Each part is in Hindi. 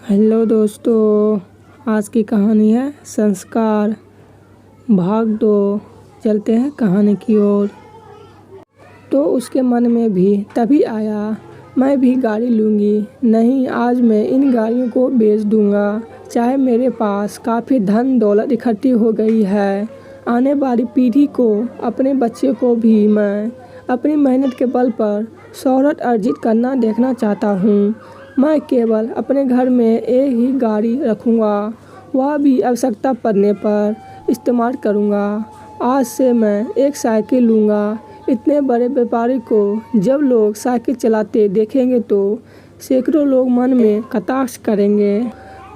हेलो दोस्तों, आज की कहानी है संस्कार भाग 2। चलते हैं कहानी की ओर। तो उसके मन में भी तभी आया, मैं भी गाड़ी लूँगी। नहीं, आज मैं इन गाड़ियों को बेच दूँगा। चाहे मेरे पास काफ़ी धन दौलत इकट्ठी हो गई है, आने वाली पीढ़ी को, अपने बच्चे को भी मैं अपनी मेहनत के बल पर शोहरत अर्जित करना देखना चाहता हूँ। मैं केवल अपने घर में एक ही गाड़ी रखूँगा, वह भी आवश्यकता पड़ने पर इस्तेमाल करूँगा। आज से मैं एक साइकिल लूँगा। इतने बड़े व्यापारी को जब लोग साइकिल चलाते देखेंगे तो सैकड़ों लोग मन में कटाक्ष करेंगे,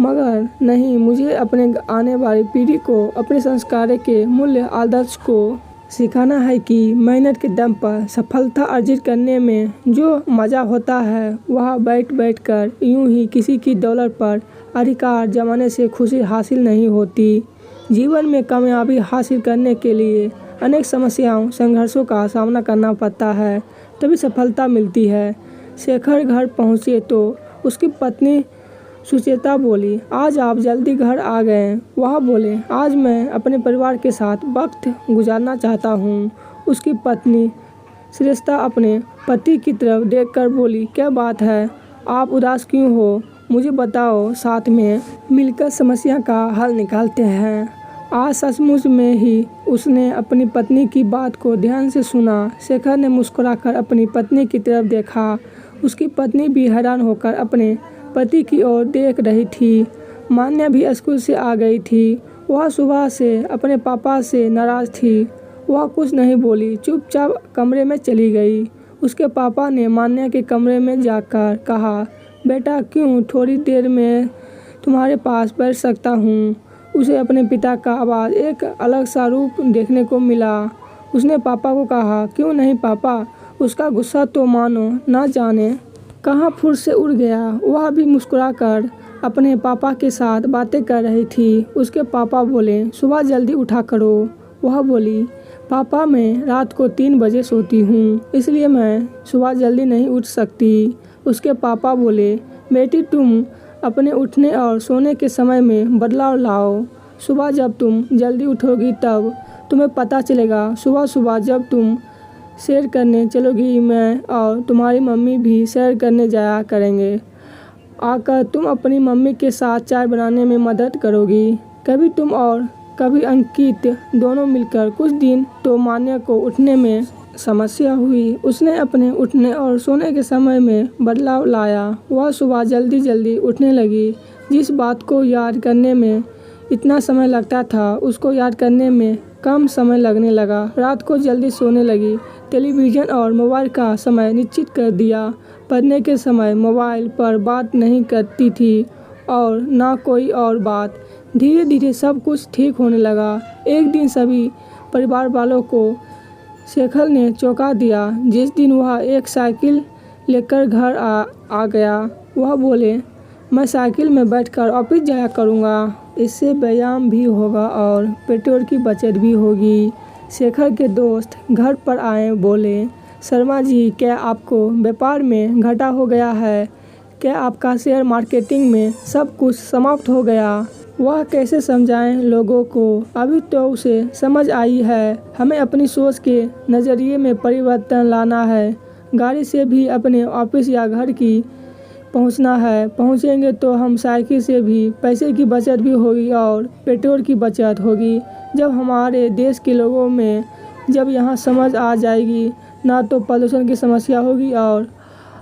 मगर नहीं, मुझे अपने आने वाली पीढ़ी को अपने संस्कार के मूल्य आदर्श को सिखाना है कि मेहनत के दम पर सफलता अर्जित करने में जो मज़ा होता है वह बैठ बैठ कर यूं ही किसी की दौलत पर अधिकार जमाने से खुशी हासिल नहीं होती। जीवन में कामयाबी हासिल करने के लिए अनेक समस्याओं संघर्षों का सामना करना पड़ता है, तभी सफलता मिलती है। शेखर घर पहुँचे तो उसकी पत्नी सुचेता बोली, आज आप जल्दी घर आ गए। वह बोले, आज मैं अपने परिवार के साथ वक्त गुजारना चाहता हूँ। उसकी पत्नी श्रेष्ठा अपने पति की तरफ देखकर बोली, क्या बात है, आप उदास क्यों हो? मुझे बताओ, साथ में मिलकर समस्या का हल निकालते हैं। आज सचमुच में ही उसने अपनी पत्नी की बात को ध्यान से सुना। शेखर ने मुस्कुराकर अपनी पत्नी की तरफ देखा। उसकी पत्नी भी हैरान होकर अपने पति की ओर देख रही थी। मान्या भी स्कूल से आ गई थी। वह सुबह से अपने पापा से नाराज़ थी। वह कुछ नहीं बोली, चुपचाप कमरे में चली गई। उसके पापा ने मान्या के कमरे में जाकर कहा, बेटा क्यों, थोड़ी देर में तुम्हारे पास बैठ सकता हूँ। उसे अपने पिता का आवाज़ एक अलग सा रूप देखने को मिला। उसने पापा को कहा, क्यों नहीं पापा। उसका गुस्सा तो मानो ना जाने कहाँ फुर से उड़ गया। वह भी मुस्कुराकर अपने पापा के साथ बातें कर रही थी। उसके पापा बोले, सुबह जल्दी उठा करो। वह बोली, पापा मैं रात को 3 बजे सोती हूँ, इसलिए मैं सुबह जल्दी नहीं उठ सकती। उसके पापा बोले, बेटी तुम अपने उठने और सोने के समय में बदलाव लाओ। सुबह जब तुम जल्दी उठोगी तब तुम्हें पता चलेगा। सुबह सुबह जब तुम सैर करने चलोगी, मैं और तुम्हारी मम्मी भी सैर करने जाया करेंगे। आकर तुम अपनी मम्मी के साथ चाय बनाने में मदद करोगी। कभी तुम और कभी अंकित दोनों मिलकर। कुछ दिन तो मान्या को उठने में समस्या हुई। उसने अपने उठने और सोने के समय में बदलाव लाया। वह सुबह जल्दी जल्दी उठने लगी। जिस बात को याद करने में इतना समय लगता था, उसको याद करने में कम समय लगने लगा। रात को जल्दी सोने लगी। टेलीविज़न और मोबाइल का समय निश्चित कर दिया। पढ़ने के समय मोबाइल पर बात नहीं करती थी और ना कोई और बात। धीरे धीरे सब कुछ ठीक होने लगा। एक दिन सभी परिवार वालों को शेखर ने चौंका दिया। जिस दिन वह एक साइकिल लेकर घर आ गया। वह बोले, मैं साइकिल में बैठकर ऑफिस जाया करूँगा। इससे व्यायाम भी होगा और पेट्रोल की बचत भी होगी। शेखर के दोस्त घर पर आए, बोले, शर्मा जी, क्या आपको व्यापार में घाटा हो गया है? क्या आपका शेयर मार्केटिंग में सब कुछ समाप्त हो गया? वह कैसे समझाएं लोगों को? अभी तो उसे समझ आई है, हमें अपनी सोच के नज़रिए में परिवर्तन लाना है। गाड़ी से भी अपने ऑफिस या घर की पहुंचना है। पहुंचेंगे तो हम साइकिल से भी पैसे की बचत भी होगी और पेट्रोल की बचत होगी। जब हमारे देश के लोगों में जब यहाँ समझ आ जाएगी, ना तो प्रदूषण की समस्या होगी और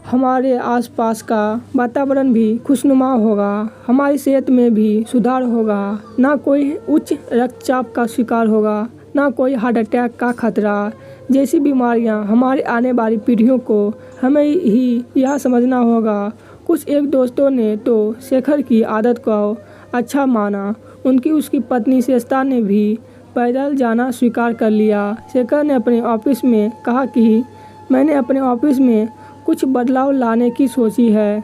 हमारे आसपास का वातावरण भी खुशनुमा होगा। हमारी सेहत में भी सुधार होगा। ना कोई उच्च रक्तचाप का शिकार होगा, ना कोई हार्ट अटैक का खतरा जैसी बीमारियां हमारे आने वाली पीढ़ियों को हमें ही यह समझना होगा। कुछ एक दोस्तों ने तो शेखर की आदत को अच्छा माना। उसकी पत्नी श्रेष्ठा ने भी पैदल जाना स्वीकार कर लिया। शेखर ने अपने ऑफिस में कहा कि मैंने अपने ऑफिस में कुछ बदलाव लाने की सोची है।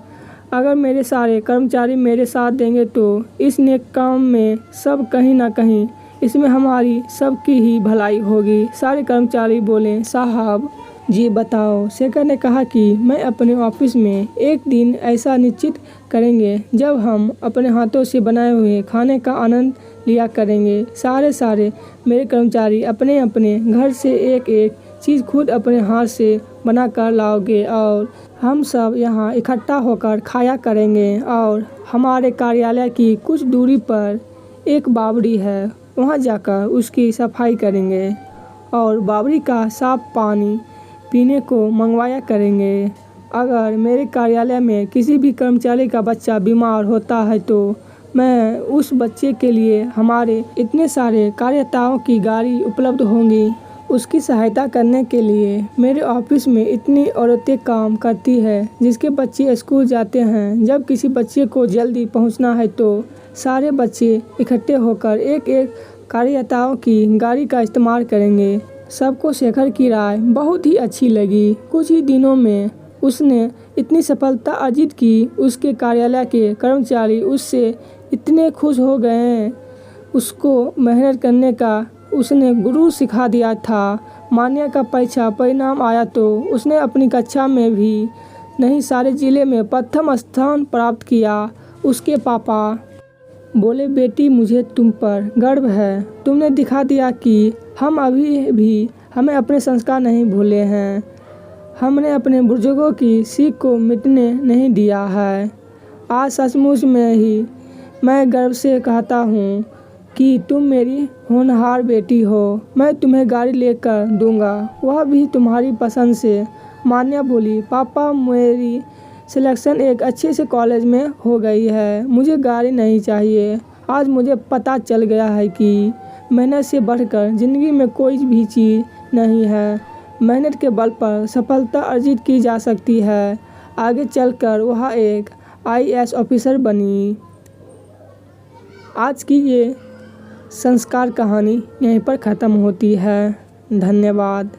अगर मेरे सारे कर्मचारी मेरे साथ देंगे तो इस नेक काम में सब कहीं ना कहीं इसमें हमारी सबकी ही भलाई होगी। सारे कर्मचारी बोले, साहब जी बताओ। शेखर ने कहा कि मैं अपने ऑफिस में एक दिन ऐसा निश्चित करेंगे जब हम अपने हाथों से बनाए हुए खाने का आनंद लिया करेंगे। सारे मेरे कर्मचारी अपने अपने घर से एक एक चीज़ खुद अपने हाथ से बना कर लाओगे और हम सब यहाँ इकट्ठा होकर खाया करेंगे। और हमारे कार्यालय की कुछ दूरी पर एक बावड़ी है, वहाँ जाकर उसकी सफाई करेंगे और बावड़ी का साफ पानी पीने को मंगवाया करेंगे। अगर मेरे कार्यालय में किसी भी कर्मचारी का बच्चा बीमार होता है तो मैं उस बच्चे के लिए हमारे इतने सारे कार्यकर्ताओं की गाड़ी उपलब्ध होंगी। उसकी सहायता करने के लिए मेरे ऑफिस में इतनी औरतें काम करती है जिसके बच्चे स्कूल जाते हैं। जब किसी बच्चे को जल्दी पहुंचना है तो सारे बच्चे इकट्ठे होकर एक एक कार्यकर्ताओं की गाड़ी का इस्तेमाल करेंगे। सबको शेखर की राय बहुत ही अच्छी लगी। कुछ ही दिनों में उसने इतनी सफलता अर्जित की, उसके कार्यालय के कर्मचारी उससे इतने खुश हो गए। उसको मेहनत करने का उसने गुरु सिखा दिया था। मान्य का परीक्षा परिणाम आया तो उसने अपनी कक्षा में भी नहीं सारे जिले में प्रथम स्थान प्राप्त किया। उसके पापा बोले, बेटी मुझे तुम पर गर्व है। तुमने दिखा दिया कि हम अभी भी हमें अपने संस्कार नहीं भूले हैं। हमने अपने बुजुर्गों की सीख को मिटने नहीं दिया है। आज सचमुच में ही मैं गर्व से कहता हूँ कि तुम मेरी होनहार बेटी हो। मैं तुम्हें गाड़ी लेकर दूंगा, वह भी तुम्हारी पसंद से। मान्या बोली, पापा मेरी सिलेक्शन एक अच्छे से कॉलेज में हो गई है, मुझे गाड़ी नहीं चाहिए। आज मुझे पता चल गया है कि मेहनत से बढ़कर ज़िंदगी में कोई भी चीज़ नहीं है। मेहनत के बल पर सफलता अर्जित की जा सकती है। आगे चलकर वह एक IAS ऑफिसर बनी। आज की ये संस्कार कहानी यहीं पर ख़त्म होती है। धन्यवाद।